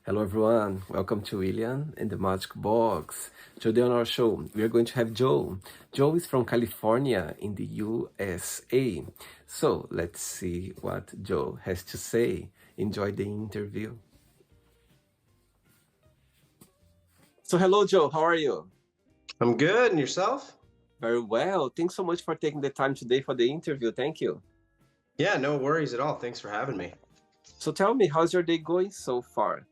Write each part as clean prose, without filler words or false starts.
Hello, everyone. Welcome to William and the Magic Box. Today on our show, we are going to have Joe. Joe is from California in the USA. So let's see what Joe has to say. Enjoy the interview. So, hello, Joe. How are you? I'm good. And yourself? Very well. Thanks so much for taking the time today for the interview. Thank you. Yeah, no worries at all. Thanks for having me. So, tell me, how's your day going so far?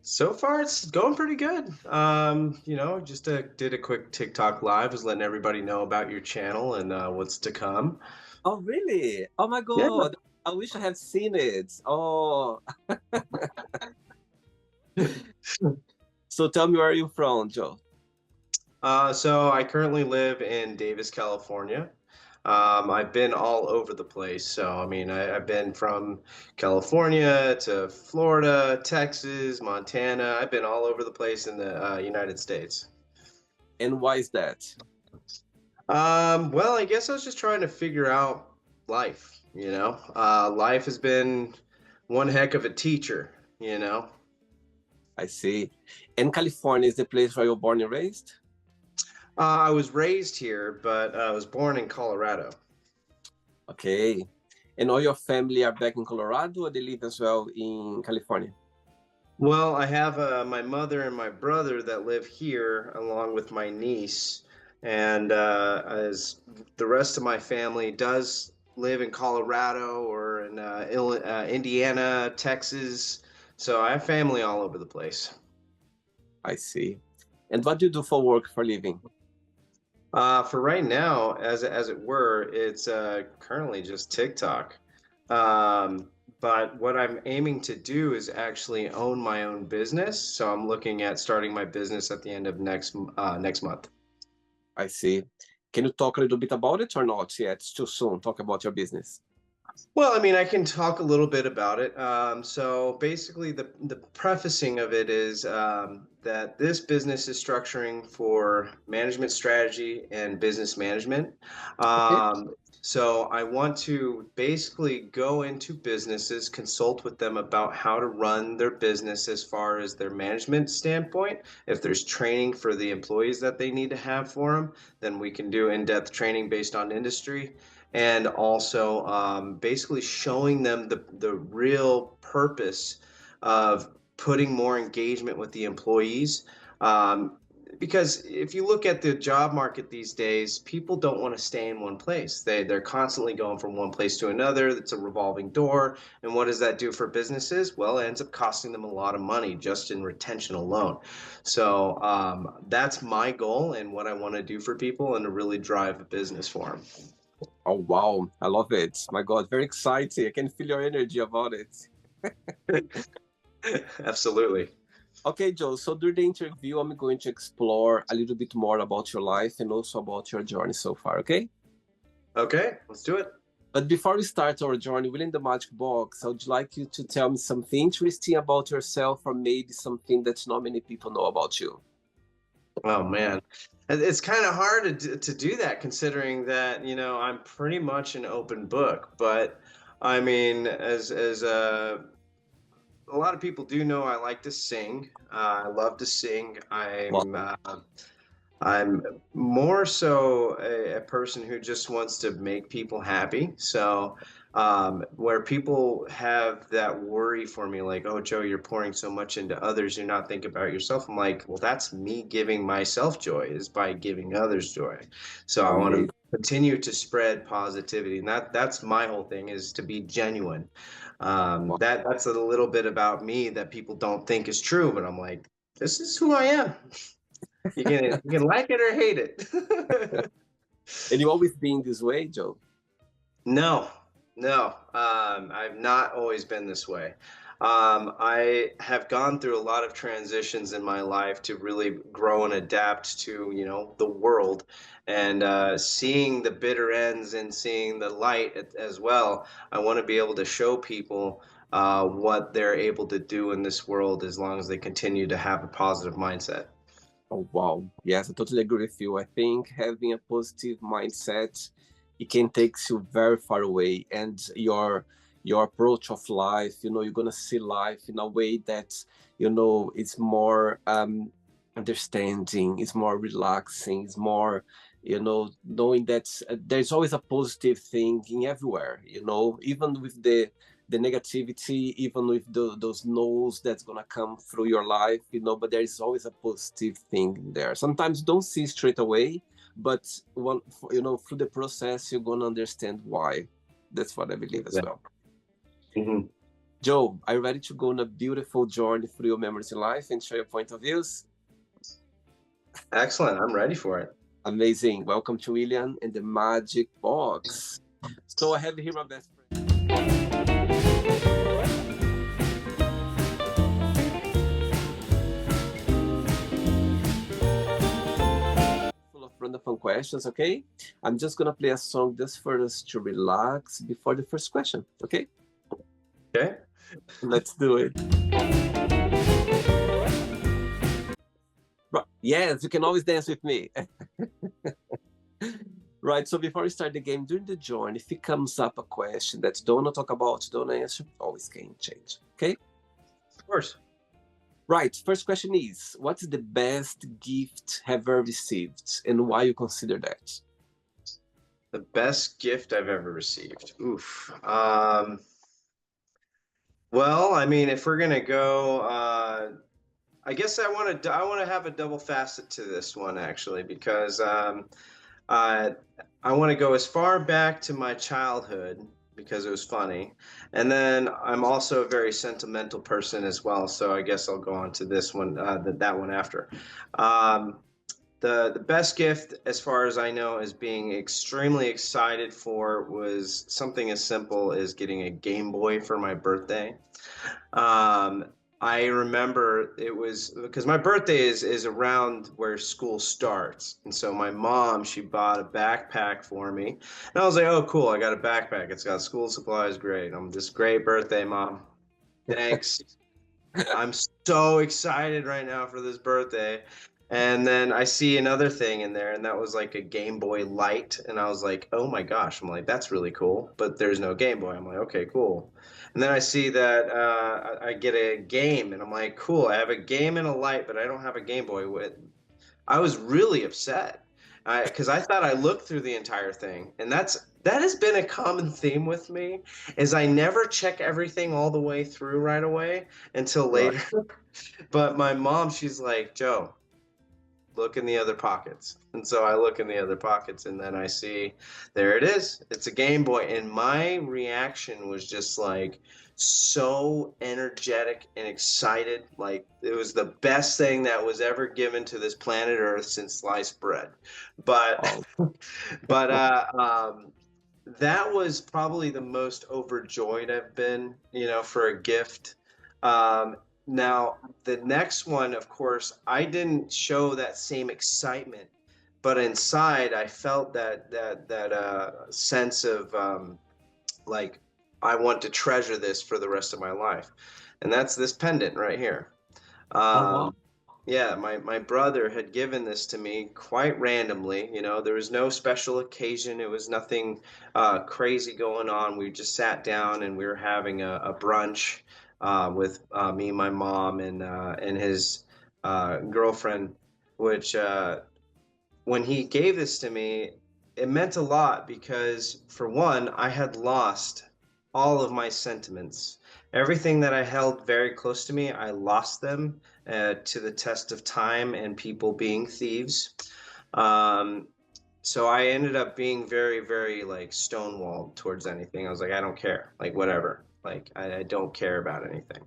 So far, it's going pretty good. Just did a quick TikTok live, was letting everybody know about your channel and what's to come. Oh, really? Oh, my Yeah. God. I wish I had seen it. Oh, so tell me, where are you from, Joe? So I currently live in Davis, California. I've been all over the place. So, I mean, I've been from California to Florida, Texas, Montana. I've been all over the place in the United States. And why is that? Well, I guess I was just trying to figure out life. Life has been one heck of a teacher. I see. And California is the place where you're born and raised? I was raised here, but I was born in Colorado. Okay. And all your family are back in Colorado, or they live as well in California? Well, I have my mother and my brother that live here, along with my niece, and as the rest of my family does live in Colorado or in Indiana, Texas. So I have family all over the place. I see. And what do you do for work, for living? For right now, as it were, it's currently just TikTok. Um, but what I'm aiming to do is actually own my own business. So I'm looking at starting my business at the end of next month. I see. Can you talk a little bit about it or not yet? It's too soon. Talk about your business. Well, I mean, I can talk a little bit about it. So basically, the prefacing of it is that this business is structuring for management strategy and business management. Okay. So I want to basically go into businesses, consult with them about how to run their business as far as their management standpoint. If there's training for the employees that they need to have for them, then we can do in-depth training based on industry and also basically showing them the real purpose of putting more engagement with the employees. Because if you look at the job market these days, people don't want to stay in one place. They're constantly going from one place to another. It's a revolving door. And what does that do for businesses? Well, it ends up costing them a lot of money just in retention alone. So that's my goal and what I want to do for people and to really drive a business for them. Oh, wow. I love it. My God, very exciting. I can feel your energy about it. Absolutely. Okay, Joe. So during the interview, I'm going to explore a little bit more about your life and also about your journey so far, okay? Okay, let's do it. But before we start our journey within the Magic Box, I would like you to tell me something interesting about yourself or maybe something that not many people know about you. Oh man, it's kind of hard to do that considering that I'm pretty much an open book. But I mean, as a lot of people do know, I like to sing. I love to sing. Well, I'm more so a person who just wants to make people happy. So, where people have that worry for me, like, oh, Joe, you're pouring so much into others, you're not thinking about yourself. I'm like, well, that's me giving myself joy, is by giving others joy. So I want to amazing. continue to spread positivity. And that's my whole thing, is to be genuine. That's a little bit about me that people don't think is true, but I'm like, this is who I am. You can like it or hate it. And you always been this way, Joe? No, no. I've not always been this way. I have gone through a lot of transitions in my life to really grow and adapt to, the world, and seeing the bitter ends and seeing the light as well. I want to be able to show people what they're able to do in this world as long as they continue to have a positive mindset. Oh, wow. Yes, I totally agree with you. I think having a positive mindset, it can take you very far away. And your approach of life. You're gonna see life in a way that it's more understanding, it's more relaxing, it's more knowing that there's always a positive thing in everywhere. Even with the negativity, even with those no's that's gonna come through your life, but there is always a positive thing there. Sometimes you don't see straight away, but through the process, you're gonna understand why. That's what I believe as Yeah. well. Mhm. Joe, are you ready to go on a beautiful journey through your memories in life and share your point of views? Excellent. I'm ready for it. Amazing. Welcome to William and the Magic Box. So I have here my best friend. Full of random questions, okay? I'm just gonna play a song just for us to relax before the first question, okay? Okay. Let's do it. Yes, you can always dance with me. Right, so before we start the game, during the journey, if it comes up a question that you don't want to talk about, don't answer, always can change, okay? Of course. Right, first question is, what is the best gift ever received and why you consider that? The best gift I've ever received. Oof. Well, I mean, if we're gonna go, I guess I want to have a double facet to this one actually because uh, I want to go as far back to my childhood because it was funny, and then I'm also a very sentimental person as well. So I guess I'll go on to this one, that one after. Um, the best gift, as far as I know, is being extremely excited for was something as simple as getting a Game Boy for my birthday. Um, I remember it was because my birthday is around where school starts, and so my mom, she bought a backpack for me, and I was like, "Oh, cool! I got a backpack. It's got school supplies. Great! I'm this great birthday, mom. Thanks. I'm so excited right now for this birthday." And then I see another thing in there, and that was like a Game Boy Light. And I was like, oh my gosh. I'm like, that's really cool. But there's no Game Boy. I'm like, okay, cool. And then I see that I get a game, and I'm like, cool. I have a game and a light, but I don't have a Game Boy. I was really upset because I thought I looked through the entire thing, and that has been a common theme with me. Is I never check everything all the way through right away until Right. later. But my mom, she's like, Joe, look in the other pockets. And so I look in the other pockets, and then I see there it is. It's a Game Boy. And my reaction was just like so energetic and excited. Like it was the best thing that was ever given to this planet Earth since sliced bread. But, Oh, but, that was probably the most overjoyed I've been, for a gift. Um, Now, the next one, of course, I didn't show that same excitement, but inside I felt that sense of like I want to treasure this for the rest of my life, and that's this pendant right here. oh wow. Um, yeah, my brother had given this to me quite randomly. There was no special occasion. It was nothing crazy going on. We just sat down and we were having a brunch with me, my mom, and his girlfriend. Which when he gave this to me, it meant a lot because, for one, I had lost all of my sentiments. Everything that I held very close to me, I lost them to the test of time and people being thieves. Um, so I ended up being very, very like stonewalled towards anything. I was like, I don't care, like whatever. Like I don't care about anything.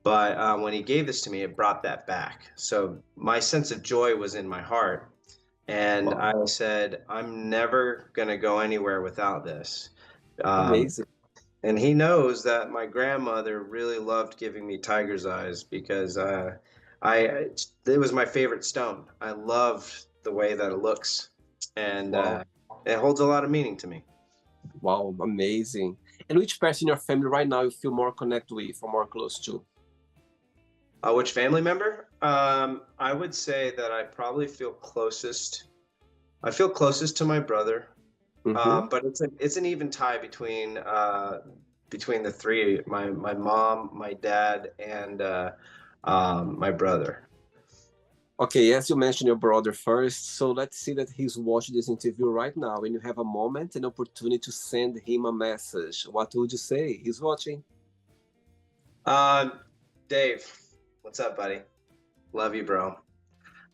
But when he gave this to me, it brought that back. So my sense of joy was in my heart. And Wow. I said, I'm never going to go anywhere without this. Um, Amazing. and he knows that my grandmother really loved giving me tiger's eyes because it was my favorite stone. I loved the way that it looks, and Wow. it holds a lot of meaning to me. Wow, amazing. And which person in your family right now you feel more connected with or more close to? Which family member? I would say that I feel closest to my brother. Mm-hmm. But it's an even tie between between the three, my mom, my dad, and my brother. Okay, as you mentioned your brother first, so let's see that he's watching this interview right now and you have a moment, an opportunity to send him a message. What would you say? He's watching. Uh, Dave, what's up, buddy? Love you, bro.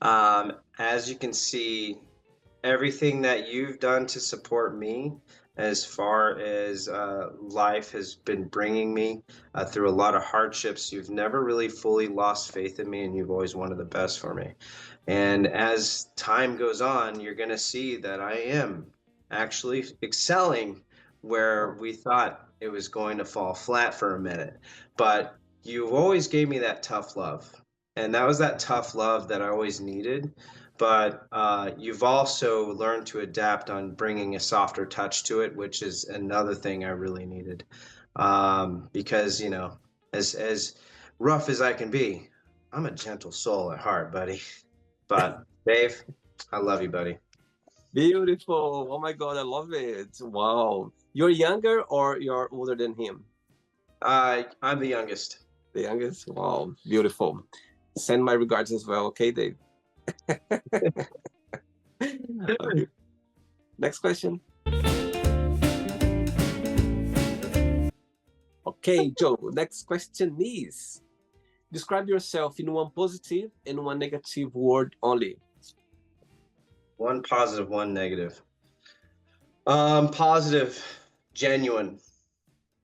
As you can see, everything that you've done to support me as far as life has been bringing me through a lot of hardships. You've never really fully lost faith in me, and you've always wanted the best for me. And as time goes on, you're going to see that I am actually excelling where Wow. we thought it was going to fall flat for a minute. But you've always gave me that tough love. And that was that tough love that I always needed. But you've also learned to adapt on bringing a softer touch to it, which is another thing I really needed. Because, you know, as rough as I can be, I'm a gentle soul at heart, buddy. But Dave, I love you, buddy. Beautiful. Oh my God, I love it. Wow. You're younger or you're older than him? I'm the youngest. The youngest? Wow, beautiful. Send my regards as well, okay, Dave? Okay. Next question. Okay, Joe, next question is describe yourself in one positive and one negative word only. One positive, one negative. Positive, genuine.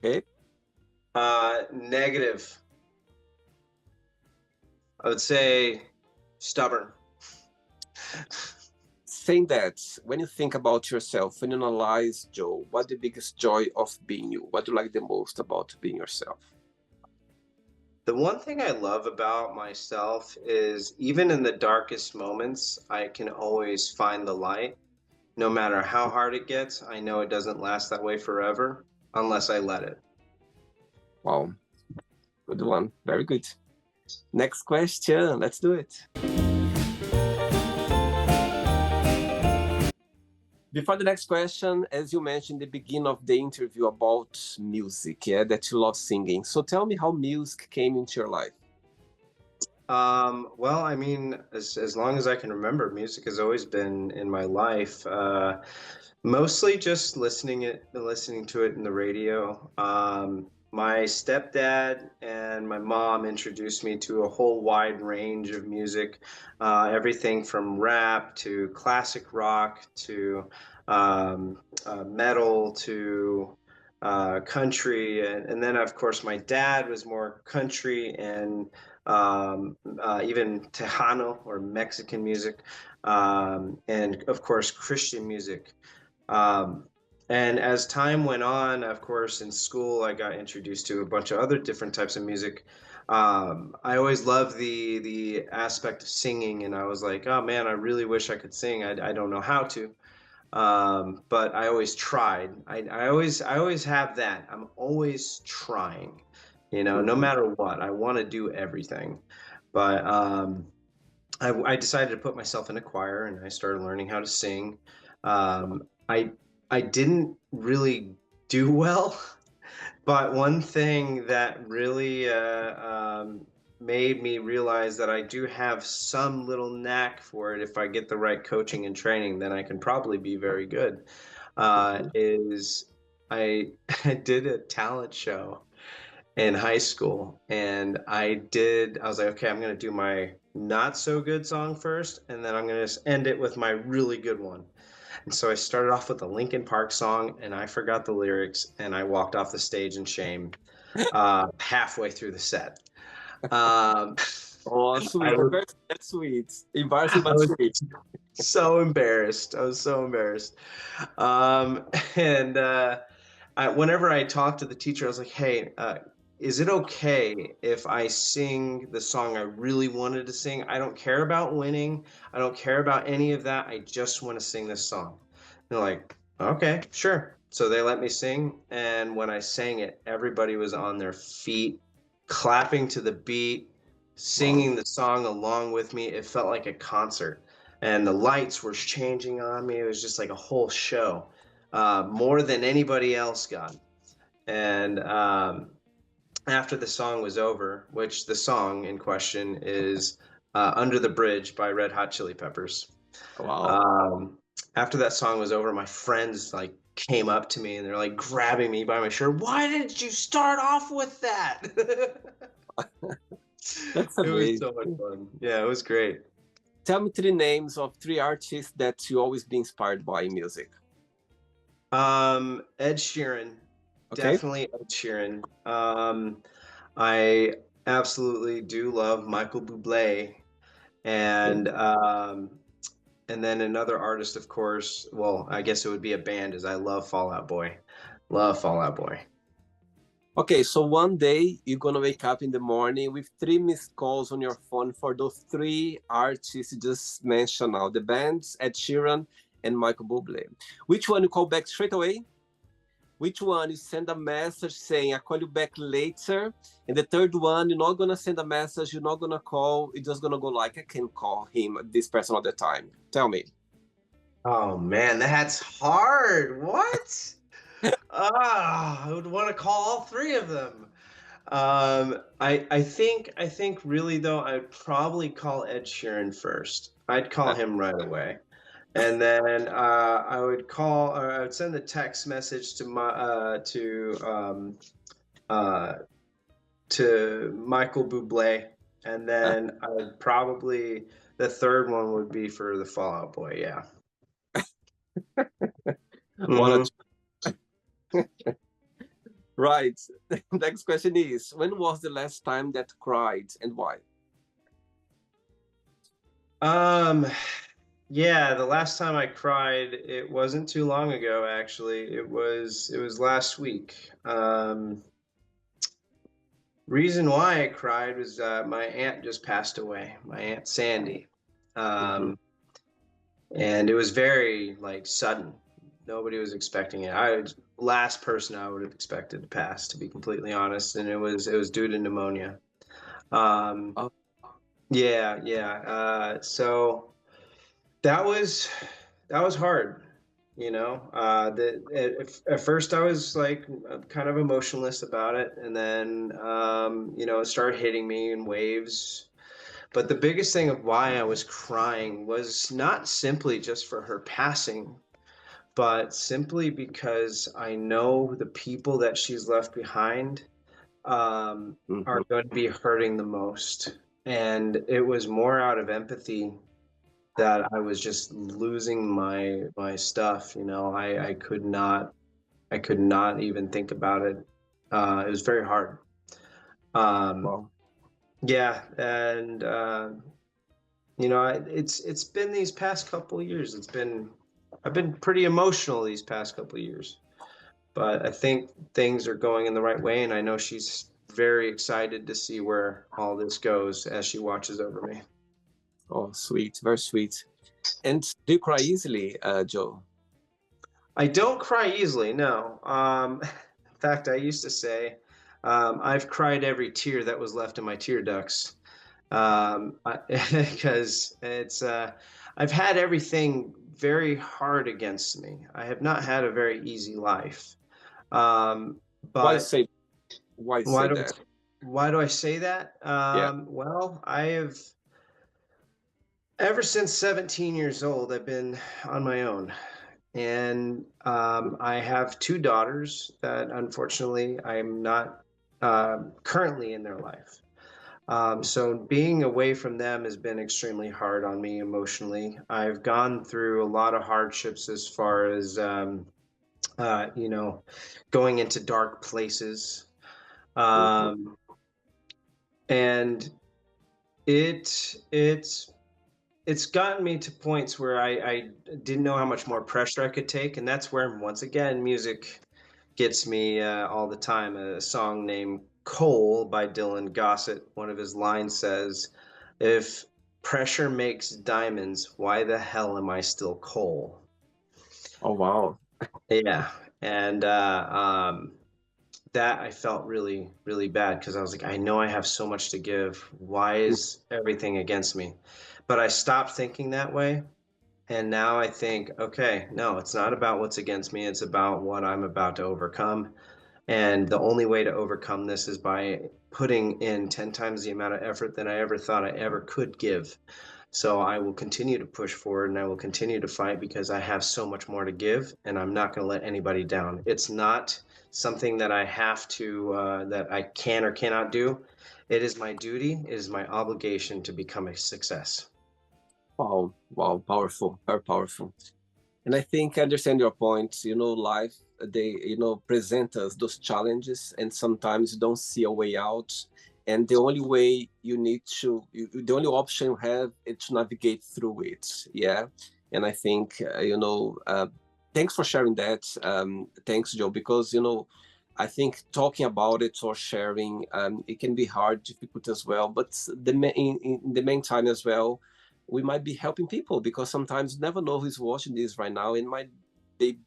Okay. Negative, I would say stubborn. Saying that, when you think about yourself, when you analyze Joe, what's the biggest joy of being you? What do you like the most about being yourself? The one thing I love about myself is even in the darkest moments, I can always find the light. No matter how hard it gets, I know it doesn't last that way forever unless I let it. Wow, good one. Very good. Next question. Let's do it. Before the next question, as you mentioned in the beginning of the interview about music, yeah, that you love singing. So tell me how music came into your life. Well, I mean, as long as I can remember, music has always been in my life. Mostly just listening to it in the radio. My stepdad and my mom introduced me to a whole wide range of music, everything from rap to classic rock to metal to country, and then of course my dad was more country and even Tejano or Mexican music, and of course Christian music. Um, and as time went on, of course, in school, I got introduced to a bunch of other different types of music. I always loved the aspect of singing, and I was like, oh man, I really wish I could sing. I don't know how to, but I always tried. I always have that. I'm always trying, you know, no Mhm. matter what. I want to do everything, but I decided to put myself in a choir and I started learning how to sing. Um, I I didn't really do well, but one thing that really made me realize that I do have some little knack for it. If I get the right coaching and training, then I can probably be very good. Mhm. Is I I did a talent show in high school and I was like, okay, I'm gonna do my not so good song first and then I'm gonna just end it with my really good one. And so I started off with a Linkin Park song and I forgot the lyrics and I walked off the stage in shame halfway through the set. um, Oh, I sweet. was Very that's sweet. Embarrassing I but was sweet. so embarrassed. I was so embarrassed. And whenever I talked to the teacher, I was like, "Hey, is it okay if I sing the song I really wanted to sing? I don't care about winning. I don't care about any of that. I just want to sing this song." And they're like, "Okay, sure." So they let me sing, and when I sang it, everybody was on their feet, clapping to the beat, Wow. singing the song along with me. It felt like a concert, and the lights were changing on me. It was just like a whole show, more than anybody else got. And after the song was over, which the song in question is Under the Bridge by Red Hot Chili Peppers. Wow. Um, After that song was over, my friends like came up to me and they're like grabbing me by my shirt. Why didn't you start off with that? That's It was amazing. so much fun. Yeah, it was great. Tell me three names of three artists that you always be inspired by in music. Ed Sheeran, Okay? definitely Ed Sheeran. I absolutely do love Michael Bublé, Okay. and and then another artist, of course. Well, I guess it would be a band, as I love Fall Out Boy. Love Fall Out Boy. Okay, so one day you're gonna wake up in the morning with three missed calls on your phone for those three artists you just mentioned now, the bands, Ed Sheeran and Michael Bublé. Which one you call back straight away? Which one you send a message saying, I'll call you back later? And the third one, you're not gonna send a message, you're not gonna call, you're just gonna go like, I can call him, this person all the time. Tell me. Oh man, that's hard. What? I would want to call all three of them. I think really though I'd probably call Ed Sheeran first. I'd call him right away, and then I would call or I would send a text message uh, to Michael Bublé, and then I'd probably the third one would be for the Fallout Boy. Yeah. What Hmm. a right. Next question is, when was the last time that cried and why? Um, yeah, the last time I cried, it wasn't too long ago, actually. It was last week. Reason why I cried was my aunt just passed away, my aunt Sandy. Mhm. Um, and it was very like sudden. Nobody was expecting it. I was last person I would have expected to pass, to be completely honest, and it was due to pneumonia. Um, Oh, yeah, yeah. So that was that was hard, you know. At first I was like kind of emotionless about it, and then it started hitting me in waves. But the biggest thing of why I was crying was not simply just for her passing, but simply because I know the people that she's left behind are mhm. going to be hurting the most. And it was more out of empathy that I was just losing my stuff. I could not even think about it. It was very hard. Um, Wow. yeah, and it's been these past couple of years. I've been pretty emotional these past couple of years, but I think things are going in the right way, and I know she's very excited to see where all this goes as she watches over me. Oh, sweet, very sweet. And do you cry easily, Joe? I don't cry easily, no. In fact, I used to say I've cried every tear that was left in my tear ducts because I've had everything very hard against me. I have not had a very easy life. Um, Why but say why why say do that? why do I say that? Yeah. Well, I have ever since 17 years old, I've been on my own. And I have two daughters that unfortunately I'm not currently in their life. So being away from them has been extremely hard on me emotionally. I've gone through a lot of hardships as far as uh, you know, going into dark places, Mhm. um, and it's it's gotten me to points where I didn't know how much more pressure I could take, and that's where once again music gets me all the time. A song named "Coal" by Dylan Gossett. One of his lines says, "If pressure makes diamonds, why the hell am I still coal?" Oh, wow. Yeah, and that I felt really, really bad because I was like, I know I have so much to give. Why is everything against me? But I stopped thinking that way. And now I think, okay, no, it's not about what's against me. It's about what I'm about to overcome. And the only way to overcome this is by putting in 10 times the amount of effort that I ever thought I ever could give. So I will continue to push forward and I will continue to fight because I have so much more to give and I'm not going to let anybody down. It's not something that I have to, that I can or cannot do. It is my duty, it is my obligation to become a success. Wow, wow, powerful, very powerful. And I think I understand your point. Life, they, present us those challenges, and sometimes you don't see a way out. And the only way the only option you have is to navigate through it. Yeah. And I think, thanks for sharing that. Thanks, Joe, because, I think talking about it or sharing, it can be hard, difficult as well. But in the meantime as well, we might be helping people because sometimes you never know who's watching this right now and might be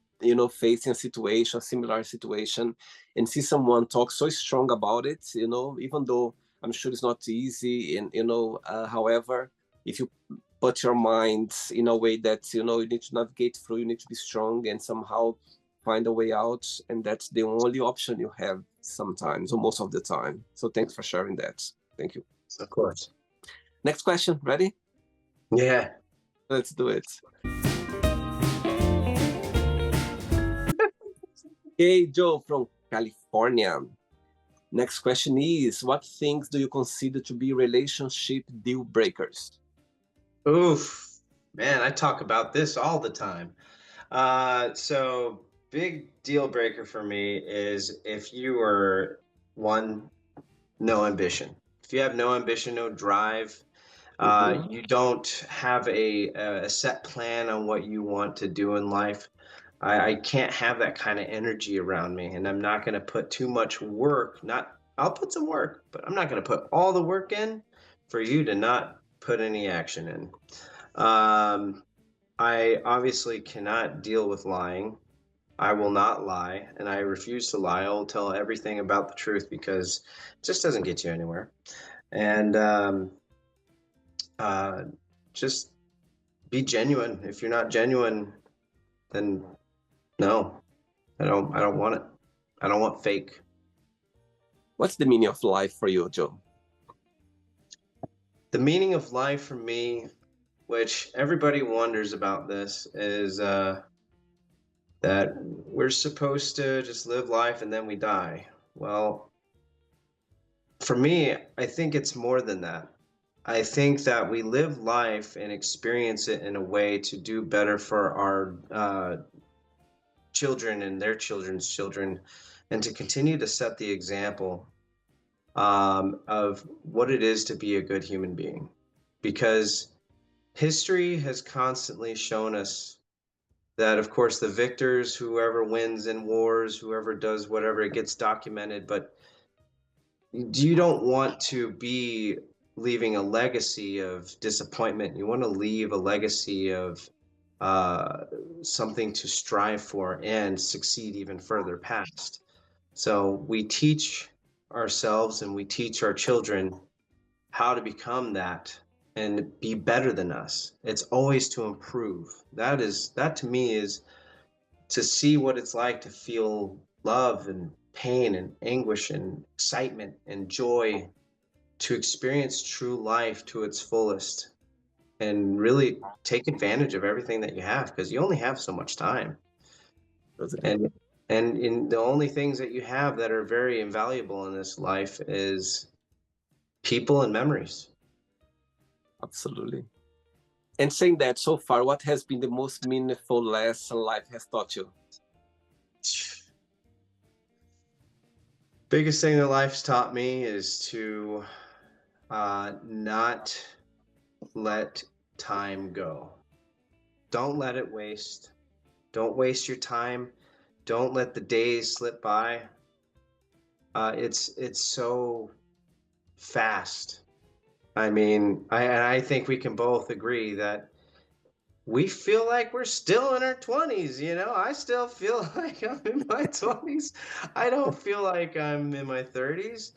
facing a situation, a similar situation, and see someone talk so strong about it, even though I'm sure it's not easy. And however, if you put your mind in a way that you need to navigate through, you need to be strong and somehow find a way out, and that's the only option you have sometimes or most of the time. So thanks for sharing that. Thank you. Of course. Next question. Ready? Yeah. Let's do it. Hey, Joe from California. Next question is, what things do you consider to be relationship deal breakers? Oof. Man, I talk about this all the time. So big deal breaker for me is if you are one, no ambition. If you have no ambition, no drive, Mm-hmm. you don't have a set plan on what you want to do in life. I can't have that kind of energy around me, and I'm not going to put too much work. Not, I'll put some work, but I'm not going to put all the work in for you to not put any action in. Um, I obviously cannot deal with lying. I will not lie, and I refuse to lie. I will tell everything about the truth because it just doesn't get you anywhere. And uh, just be genuine. If you're not genuine, then no, I don't want it. I don't want fake. What's the meaning of life for you, Joe? The meaning of life for me, which everybody wonders about this, is that we're supposed to just live life and then we die. Well, for me, I think it's more than that. I think that we live life and experience it in a way to do better for our children and their children's children, and to continue to set the example of what it is to be a good human being. Because history has constantly shown us that, of course, the victors, whoever wins in wars, whoever does whatever, it gets documented, but you don't want to be leaving a legacy of disappointment. You want to leave a legacy of uh, something to strive for and succeed even further past. So we teach ourselves and we teach our children how to become that and be better than us. It's always to improve. That to me is to see what it's like to feel love and pain and anguish and excitement and joy, to experience true life to its fullest and really take advantage of everything that you have because you only have so much time. Totally. And in the only things that you have that are very invaluable in this life is people and memories. Absolutely. And saying that so far, what has been the most meaningful lesson life has taught you? Biggest thing that life's taught me is to not let time go. Don't let it waste. Don't waste your time. Don't let the days slip by. It's so fast. I mean, I think we can both agree that we feel like we're still in our 20s, you know? I still feel like I'm in my 20s. I don't feel like I'm in my 30s.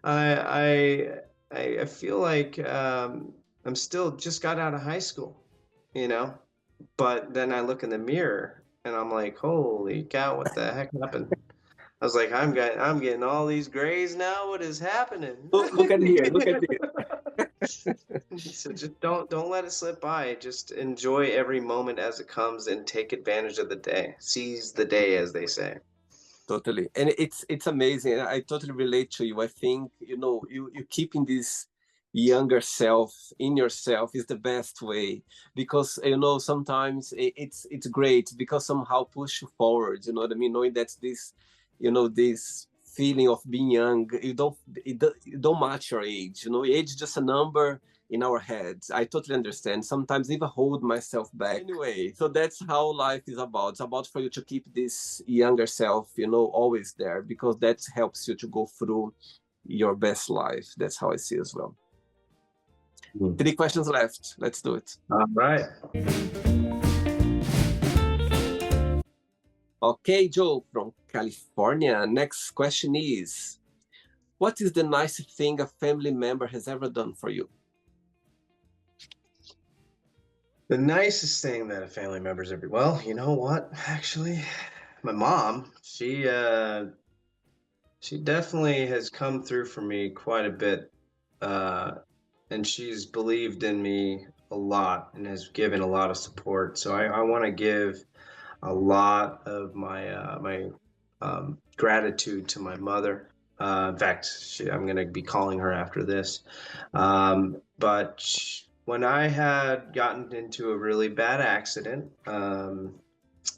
I I feel like I'm still just got out of high school, you know? But then I look in the mirror and I'm like, holy cow, what the heck happened? I was like, I'm getting all these grays now. What is happening? Look at here, look at this. So just don't let it slip by. Just enjoy every moment as it comes and take advantage of the day. Seize the day, as they say. Totally, and it's amazing. I totally relate to you. I think you keeping this younger self in yourself is the best way, because sometimes it's great because somehow push you forward. You know what I mean? Knowing that this feeling of being young, you don't match your age. Age is just a number in our heads. I totally understand. Sometimes even hold myself back. Anyway, so that's how life is about. It's about for you to keep this younger self, always there, because that helps you to go through your best life. That's how I see as well. 3 questions left. Let's do it. All right. Okay, Joe from California. Next question is, what is the nicest thing a family member has ever done for you? The nicest thing that a family member's ever, well, you know what? Actually, my mom, she definitely has come through for me quite a bit. And she's believed in me a lot and has given a lot of support. So I want to give a lot of my gratitude to my mother. In fact, I'm going to be calling her after this. But when I had gotten into a really bad accident,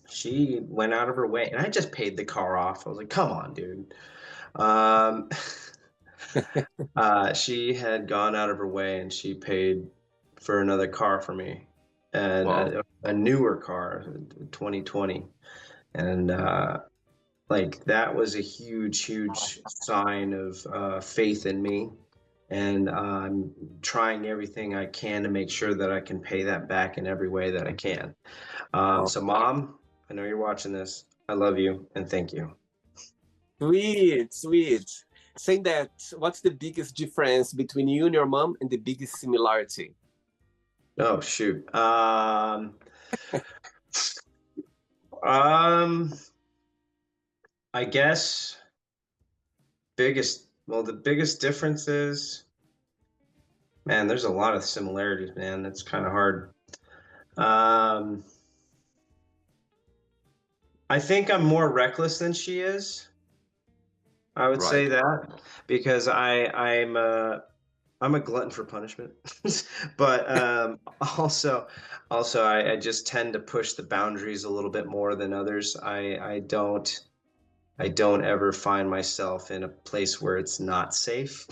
she went out of her way, and I just paid the car off. I was like, "Come on, dude." Um, she had gone out of her way, and she paid for another car for me, and Wow. a newer car, 2020, and like that was a huge, huge sign of faith in me, and I'm trying everything I can to make sure that I can pay that back in every way that I can. Wow. So, Mom, I know you're watching this. I love you and thank you. Sweet, sweet. Saying that, what's the biggest difference between you and your mom and the biggest similarity? Oh shoot. Um, I guess the biggest difference is, man, there's a lot of similarities, man. That's kind of hard. Um, I think I'm more reckless than she is. I would Right. say that because I'm a glutton for punishment, but also I just tend to push the boundaries a little bit more than others. I don't ever find myself in a place where it's not safe.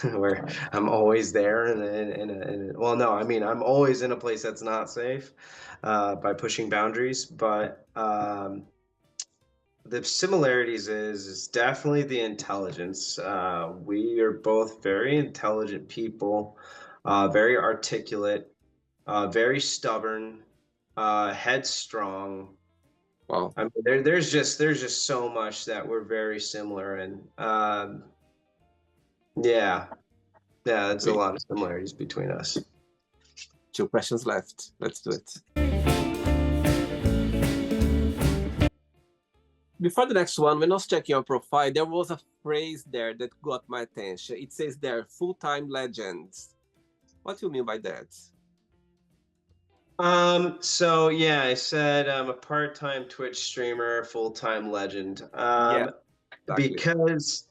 Where I'm always there well, no, I mean, I'm always in a place that's not safe by pushing boundaries. But the similarities is definitely the intelligence. We are both very intelligent people, very articulate, very stubborn, headstrong. Wow. I mean, there's just so much that we're very similar in. Yeah, yeah, it's a Sweet. lot of similarities between us. 2 questions left. Let's do it. Before the next one, when I was checking your profile, there was a phrase there that got my attention. It says there, full-time legends. What do you mean by that? So yeah, I said I'm a part-time Twitch streamer, full-time legend. Yeah, exactly. Because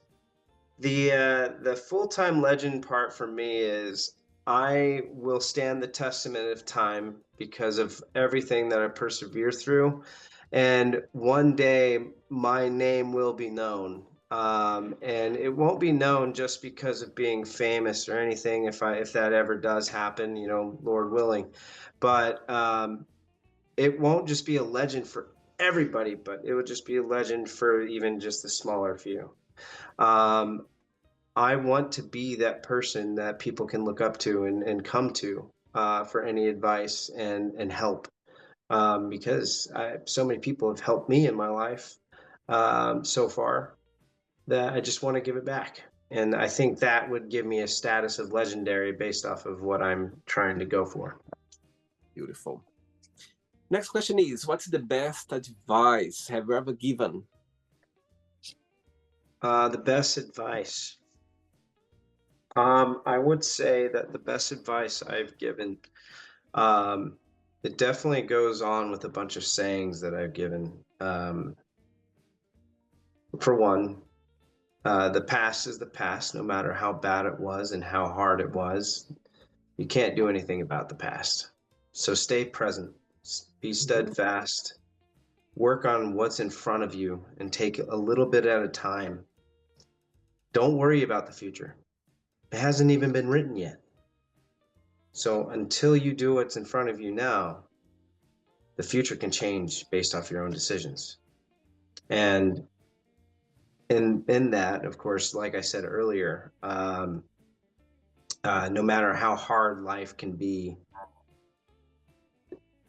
the full-time legend part for me is I will stand the testament of time because of everything that I persevere through, and one day my name will be known. And it won't be known just because of being famous or anything. If that ever does happen, Lord willing, but it won't just be a legend for everybody, but it would just be a legend for even just the smaller few. Um, I want to be that person that people can look up to and come to for any advice and help, because so many people have helped me in my life so far that I just want to give it back. And I think that would give me a status of legendary based off of what I'm trying to go for. Beautiful. Next question is, what's the best advice have you ever given? The best advice. I would say that the best advice I've given, um, it definitely goes on with a bunch of sayings that I've given. For one, the past is the past, no matter how bad it was and how hard it was. You can't do anything about the past. So stay present, be Mhm. steadfast, work on what's in front of you, and take it a little bit at a time. Don't worry about the future. It hasn't even been written yet. So until you do what's in front of you now, the future can change based off your own decisions. And in that, of course, like I said earlier, no matter how hard life can be,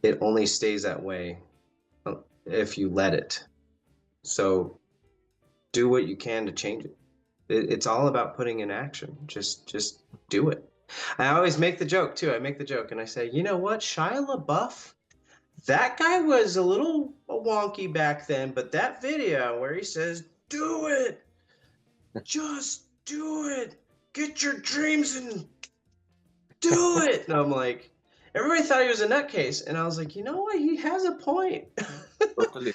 it only stays that way if you let it. So do what you can to change it. It's all about putting in action. Just do it. I always make the joke too. I make the joke and I say, you know what, Shia LaBeouf, that guy was a little wonky back then, but that video where he says, "Do it, just do it, get your dreams and do it." And I'm like, everybody thought he was a nutcase, and I was like, you know what? He has a point. Totally.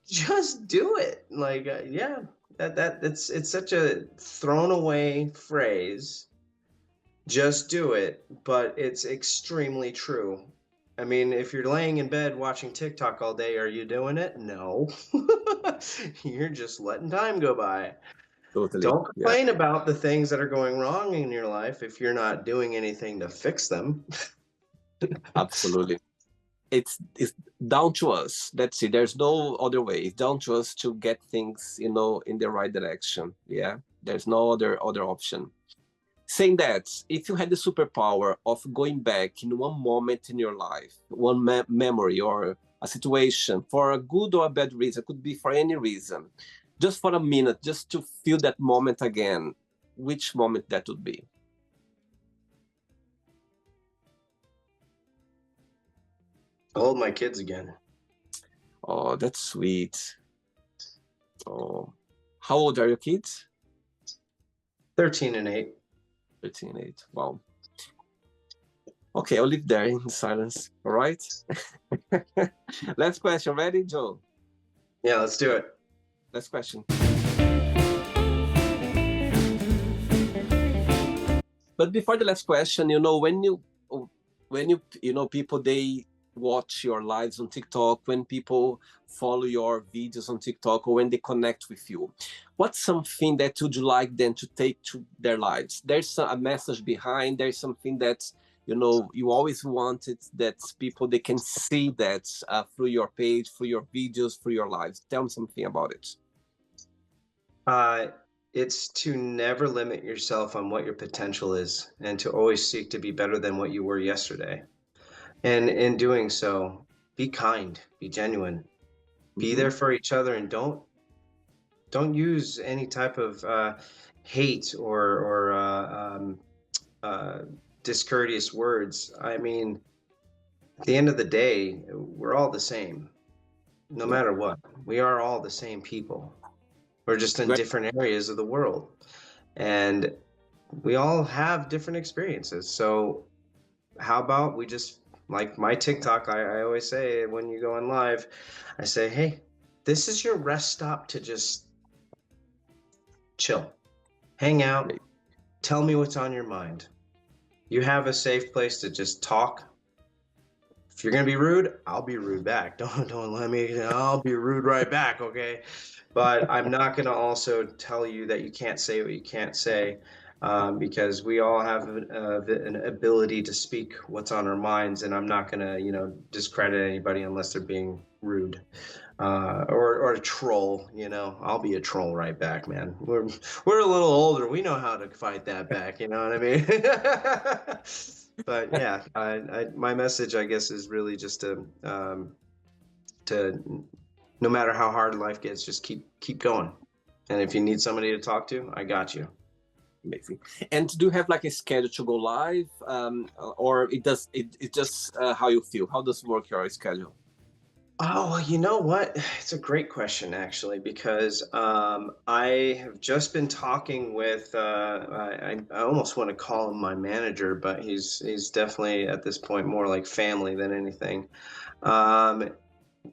Just do it. Like, yeah, it's such a thrown away phrase. Just do it, but it's extremely true. I mean, if you're laying in bed watching TikTok all day, are you doing it? No. You're just letting time go by. Totally. Don't Yeah, complain about the things that are going wrong in your life if you're not doing anything to fix them. absolutely. It's down to us. That's it. There's no other way. It's down to us to get things, in the right direction. Yeah. There's no other option. Saying that, if you had the superpower of going back in one moment in your life, one memory or a situation for a good or a bad reason, could be for any reason, just for a minute, just to feel that moment again, which moment that would be? Hold my kids again. Oh, that's sweet. Oh, how old are your kids? 13 and 8. 13, 8. Wow. Okay, I'll leave there in silence. All right. Last question. Ready, Joe? Yeah, let's do it. Last question. But before the last question, when people, they watch your lives on TikTok, when people follow your videos on TikTok, or when they connect with you, what's something that would you like them to take to their lives? There's a message behind. There's something that you always wanted, that people, they can see that through your page, through your videos, through your lives. Tell me something about it. Uh, it's to never limit yourself on what your potential is and to always seek to be better than what you were yesterday. And in doing so, be kind, be genuine, be Mm-hmm. there for each other, and don't use any type of hate or discourteous words. I mean, at the end of the day, we're all the same, no Yeah. matter what. We are all the same people. We're just in Great. different areas of the world, and we all have different experiences. So how about we just, like my TikTok, I always say when you go on live, I say, hey, this is your rest stop to just chill, hang out, tell me what's on your mind. You have a safe place to just talk. If you're gonna be rude, I'll be rude back. Don't let me. I'll be rude right back, okay? But I'm not gonna also tell you that you can't say what you can't say, because we all have an ability to speak what's on our minds, and I'm not gonna, discredit anybody unless they're being rude, or a troll. I'll be a troll right back, man. We're a little older. We know how to fight that back. You know what I mean? But yeah, my message, I guess, is really just to no matter how hard life gets, just keep going. And if you need somebody to talk to, I got you. Amazing. And do you have like a schedule to go live, or it just how you feel? How does it work your schedule? Oh, well, you know what? It's a great question, actually, because I have just been talking with. I almost want to call him my manager, but he's definitely at this point more like family than anything. Um,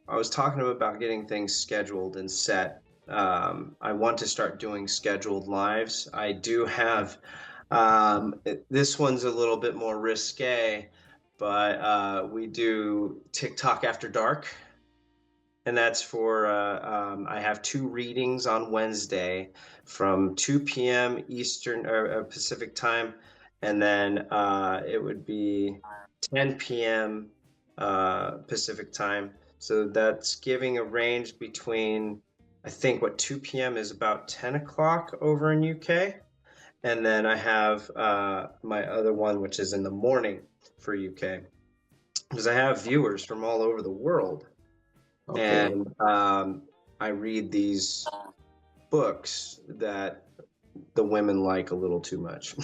I was talking to him about getting things scheduled and set. I want to start doing scheduled lives. I do have this one's a little bit more risque, but we do TikTok after dark, and that's for I have two readings on Wednesday from 2 p.m. Eastern or Pacific time, and then it would be 10 p.m. Pacific time. So that's giving a range between, I think, what 2 p.m. is about 10 o'clock over in UK, and then I have my other one, which is in the morning for UK, because I have viewers from all over the world, Okay. and I read these books that the women like a little too much.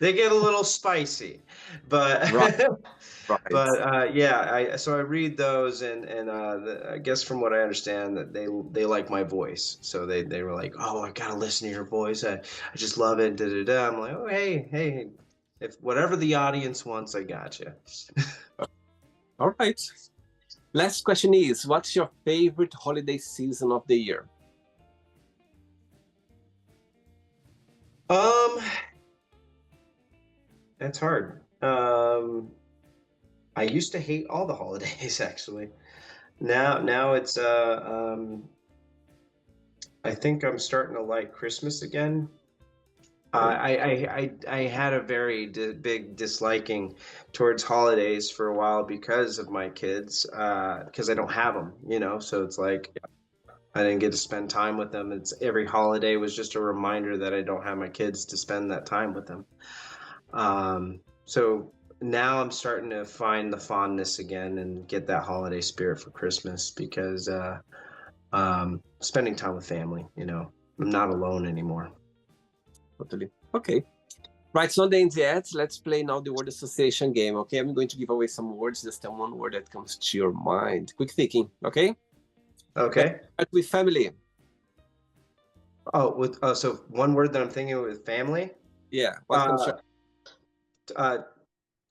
They get a little spicy, but Right. Right. yeah, so I read those, and I guess from what I understand that they like my voice, so they were like, oh, I gotta listen to your voice. I just love it. Da da da. I'm like, oh, hey, if whatever the audience wants, I got you. All right. Last question is, what's your favorite holiday season of the year? Um, that's hard. I used to hate all the holidays actually. Now it's I think I'm starting to like Christmas again. Okay. I had a very big disliking towards holidays for a while because of my kids, because I don't have them, so it's like I didn't get to spend time with them. It's every holiday was just a reminder that I don't have my kids to spend that time with them. So now I'm starting to find the fondness again and get that holiday spirit for Christmas because spending time with family, I'm not alone anymore. Totally. Okay. Right, so on the end yet. Let's play now the word association game. Okay, I'm going to give away some words. Just tell one word that comes to your mind. Quick thinking. Okay. Let's Okay. start with family. So one word that I'm thinking with family, Yeah. What comes to uh, uh,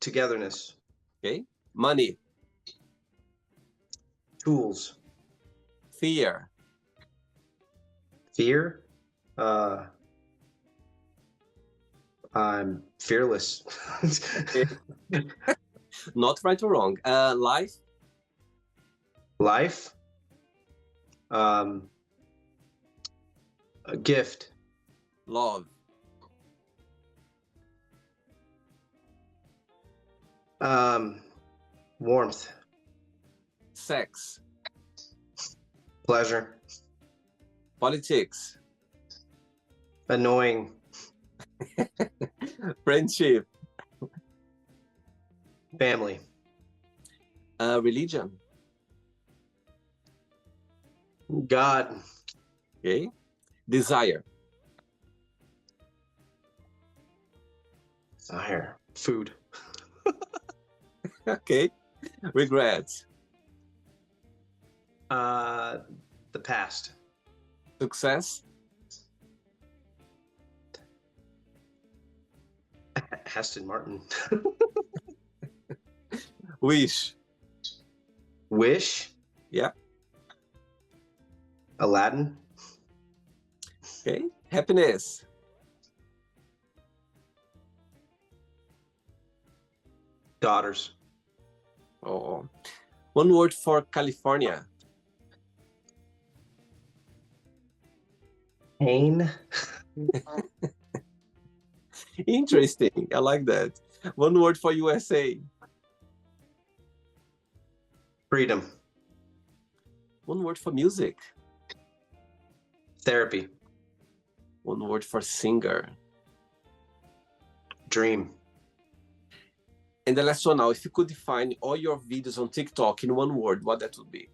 togetherness, your okay? Money, tools, fear, fear. Uh, I'm fearless. okay. Not right or wrong. Life, Life, um, a gift, love, um, warmth, sex, pleasure, politics, annoying, friendship, family, religion. God, Okay. Desire. desire, food, Okay. Regrets, uh, the past, success, Aston Martin, wish. wish, Yeah. Aladdin, Okay. Happiness, daughters, oh. One word for California. pain, Interesting. I like that. One word for USA. freedom, One word for music. therapy, One word for singer. dream, And the last one now, if you could define all your videos on TikTok in one word, what that would be?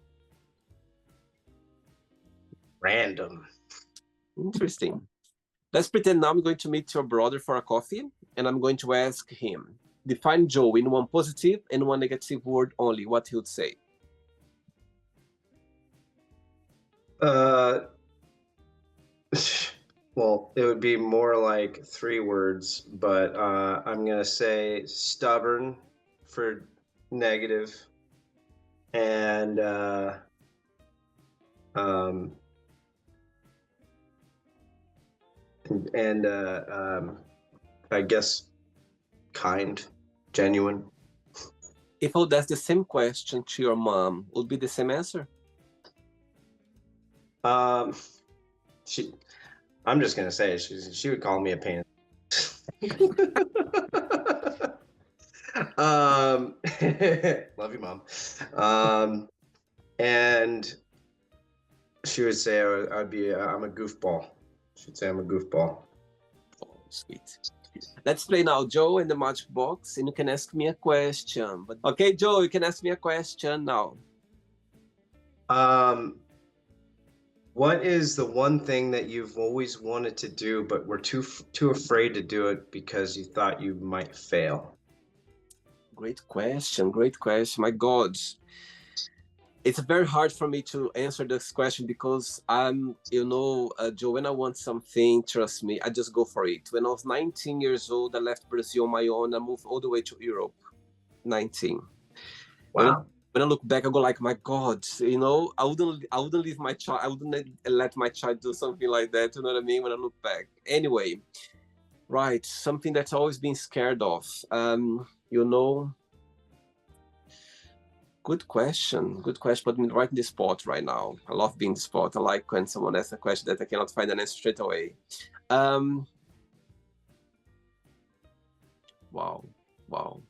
random. Interesting. Let's pretend now I'm going to meet your brother for a coffee and I'm going to ask him, define Joe in one positive and one negative word only, what he would say? Uh, well, it would be more like 3 words, but I'm gonna say stubborn for negative, and um, and I guess kind, genuine. If I would ask the same question to your mom, would be the same answer? Um, she, I'm just gonna say she would call me a pain. um, love you, mom. And she would say I'd be I'm a goofball. She'd say I'm a goofball. Oh, sweet. Let's play now, Joe, in the magic box, and you can ask me a question. But okay, Joe, you can ask me a question now. Um, what is the one thing that you've always wanted to do, but were too afraid to do it because you thought you might fail? Great question. Great question. My God. It's very hard for me to answer this question because Joe, when I want something, trust me, I just go for it. When I was 19 years old, I left Brazil on my own. I moved all the way to Europe, 19. Wow. When I look back, I go like, my God, I wouldn't leave my child, I wouldn't let my child do something like that. You know what I mean? When I look back. Anyway, right, something that's always been scared of. You know, Good question. Good question. Put me right in the spot right now. I love being in the spot. I like when someone asks a question that I cannot find an answer straight away. Um, wow, wow.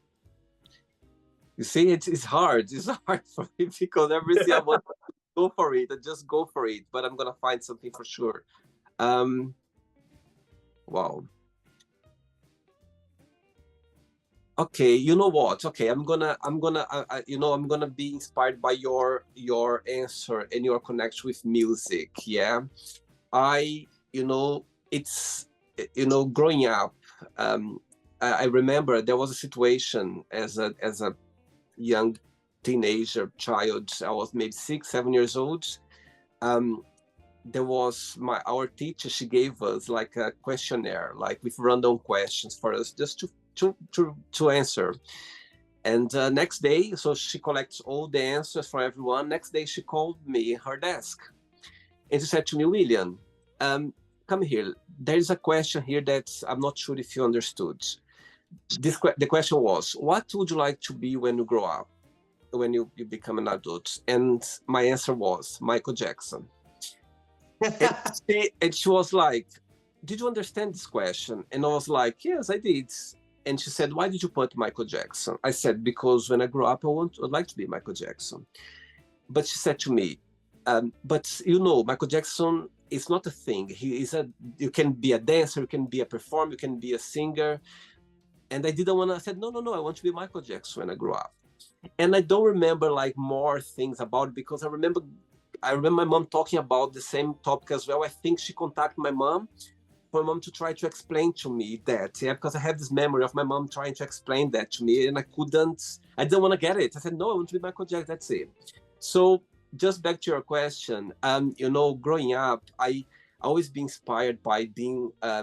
You see, it's hard. It's hard for me because everything I want to go for it. I just go for it. But I'm gonna find something for sure. Um, wow. Okay, you know what? Okay, I'm gonna be inspired by your answer and your connection with music. Yeah, I, it's, growing up, I remember there was a situation as a young teenager child. I was maybe 6, 7 years old. Um, there was our teacher. She gave us like a questionnaire, like with random questions for us just to answer. And next day, so she collects all the answers for everyone. Next day, she called me her desk and she said to me, William, come here. There is a question here that I'm not sure if you understood. The question was, what would you like to be when you grow up, when you become an adult? And my answer was Michael Jackson. And she was like, did you understand this question? And I was like, yes, I did. And she said, why did you put Michael Jackson? I said, because when I grow up, I'd like to be Michael Jackson. But she said to me, but Michael Jackson is not a thing. You can be a dancer, you can be a performer, you can be a singer. And I didn't want to, I said, no, I want to be Michael Jackson when I grow up. And I don't remember like more things about it because I remember my mom talking about the same topic as well. I think she contacted my mom for my mom to try to explain to me that, yeah, because I have this memory of my mom trying to explain that to me, and I didn't want to get it. I said, no, I want to be Michael Jackson, that's it. So just back to your question, growing up, I always be inspired by being, I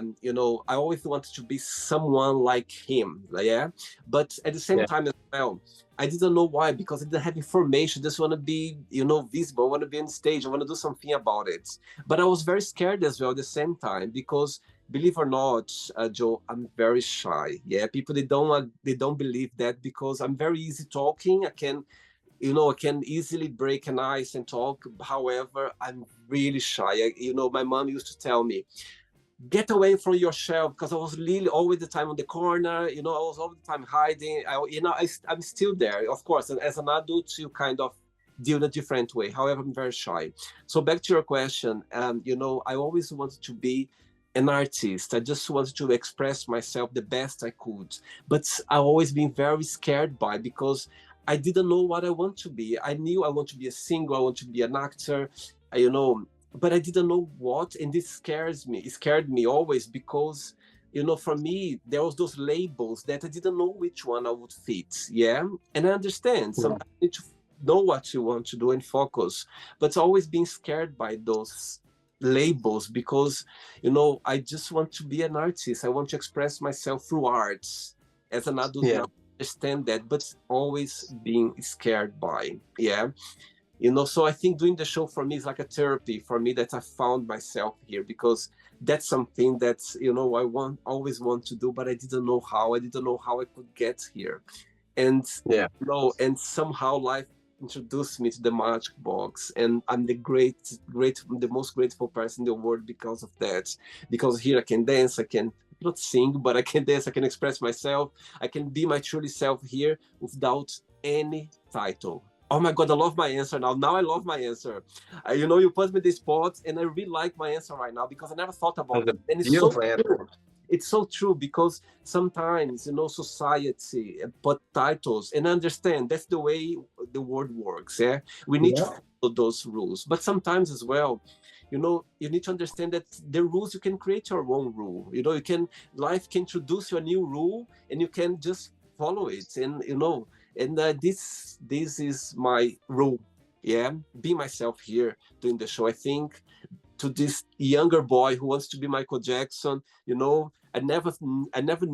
always wanted to be someone like him, yeah. But at the same Yeah. time as well, I didn't know why, because I didn't have information. Just want to be, visible. I want to be on stage. I want to do something about it. But I was very scared as well at the same time because, believe or not, Joe, I'm very shy. Yeah, people they don't believe that because I'm very easy talking. I can easily break an ice and talk. However, I'm really shy. My mom used to tell me, get away from your shell, because I was really always the time on the corner. I was all the time hiding. I'm still there, of course. And as an adult, you kind of deal in a different way. However, I'm very shy. So back to your question, I always wanted to be an artist. I just wanted to express myself the best I could. But I've always been very scared because I didn't know what I want to be. I knew I want to be a singer, I want to be an actor, but I didn't know what, and this scares me. It scared me always because for me, there was those labels that I didn't know which one I would fit. Yeah. And I understand Yeah. sometimes you need to know what you want to do and focus, but always being scared by those labels because, I just want to be an artist. I want to express myself through arts. As an adult Yeah. now, I understand that, but always being scared by. Yeah. So I think doing the show for me is like a therapy for me, that I found myself here, because that's something that I always want to do, but I didn't know how. I didn't know how I could get here. And Yeah. and somehow life introduced me to the magic box, and I'm the most grateful person in the world because of that. Because here I can dance, I can not sing, but I can dance, I can express myself, I can be my truly self here without any title. Oh my God, I love my answer now. Now I love my answer. You put me in the spot, and I really like my answer right now because I never thought about That's that. a And it's so beautiful answer. true. It's so true because sometimes, society put titles, and I understand that's the way the world works. Yeah. We need to Yeah. follow those rules. But sometimes as well, you need to understand that the rules, you can create your own rule. Life can introduce you a new rule, and you can just follow it. And this is my rule. Yeah, be myself here doing the show. I think to this younger boy who wants to be Michael Jackson, I never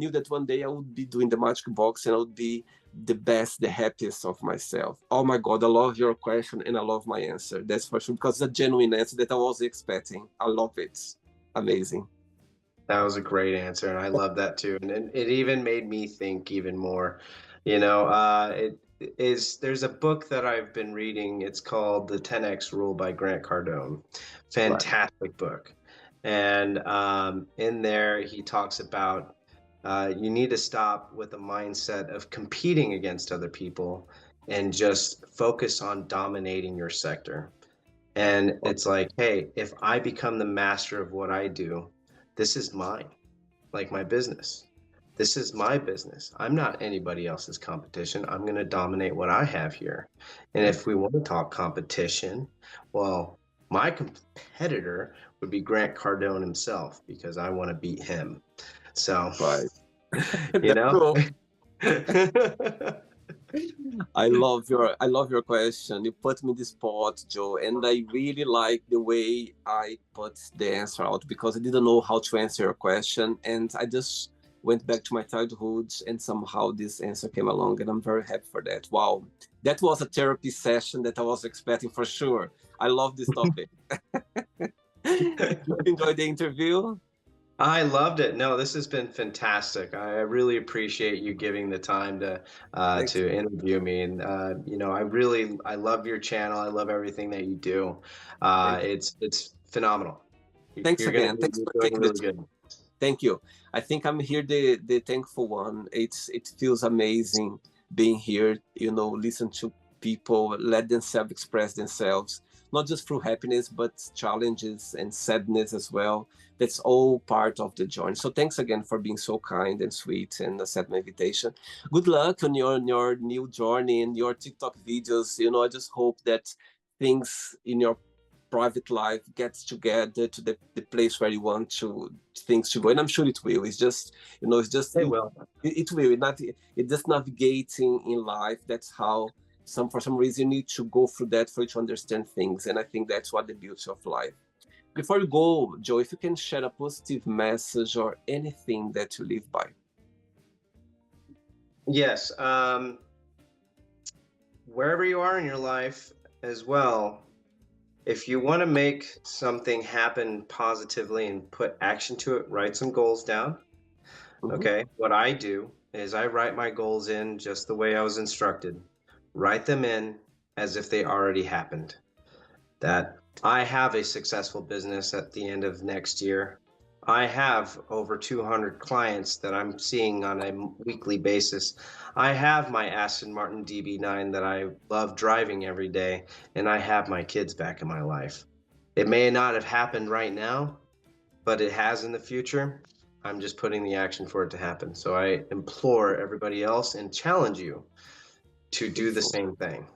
knew that one day I would be doing the magic box, and I would be the best, the happiest of myself. Oh my God, I love your question and I love my answer. That's for sure, because it's a genuine answer that I wasn't expecting. I love it. Amazing. That was a great answer, and I love that too. And it even made me think even more. There's a book that I've been reading. It's called The 10X Rule by Grant Cardone. Right. Fantastic book. And in there, he talks about you need to stop with a mindset of competing against other people and just focus on dominating your sector. And it's like, hey, if I become the master of what I do, this is mine, like my business. This is my business. I'm not anybody else's competition. I'm going to dominate what I have here. And if we want to talk competition, well, my competitor would be Grant Cardone himself because I want to beat him. So, Right. you That's know? cool. I love your question. You put me in the spot, Joe, and I really like the way I put the answer out, because I didn't know how to answer your question, and I just went back to my childhood, and somehow this answer came along, and I'm very happy for that. Wow, that was a therapy session that I was expecting for sure. I love this topic. Did you enjoy the interview? I loved it. No, this has been fantastic. I really appreciate you giving the time Thanks. to interview me, and I love your channel. I love everything that you do. Thanks. It's phenomenal. Thanks You're gonna again. Thanks for you're doing taking the really good. Thank you. I think I'm here the thankful one. It feels amazing being here, listen to people, let themselves express themselves, not just through happiness, but challenges and sadness as well. That's all part of the journey. So thanks again for being so kind and sweet and accept my invitation. Good luck on your new journey and your TikTok videos. I just hope that things in your private life gets together to the place where you want to things to go, and I'm sure it will. It's just Hey, Will. it will not it just navigating in life. That's how for some reason you need to go through that for you to understand things, and I think that's what the beauty of life. Before you go, Joe, if you can share a positive message or anything that you live by. Yes. Wherever you are in your life as well, if you want to make something happen positively and put action to it, write some goals down. Mhm. Okay. What I do is I write my goals in just the way I was instructed. Write them in as if they already happened. That I have a successful business at the end of next year. I have over 200 clients that I'm seeing on a weekly basis. I have my Aston Martin DB9 that I love driving every day, and I have my kids back in my life. It may not have happened right now, but it has in the future. I'm just putting the action for it to happen. So I implore everybody else and challenge you to do the Beautiful. same thing.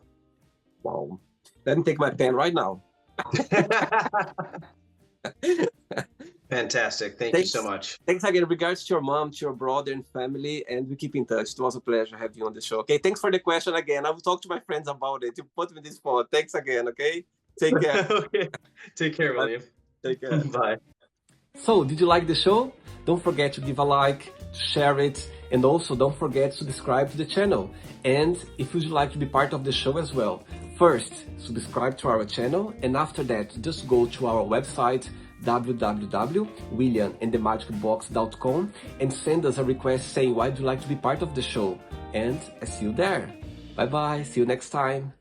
Wow. Let me take my pen right now. Fantastic. Thank you so Thanks. much. Thanks again. Regards to your mom, to your brother and family, and we keep in touch. It was a pleasure having you on the show. Okay, thanks for the question again. I will talk to my friends about it. You put me in this spot. Thanks again. Okay, take care. Okay. Take care, Bye. William. Take care. Bye. So, did you like the show? Don't forget to give a like, share it, and also don't forget to subscribe to the channel. And if you'd like to be part of the show as well, first, subscribe to our channel, and after that, just go to our website, www.williamandthemagicbox.com, and send us a request saying why would you like to be part of the show. And I see you there. Bye bye, see you next time.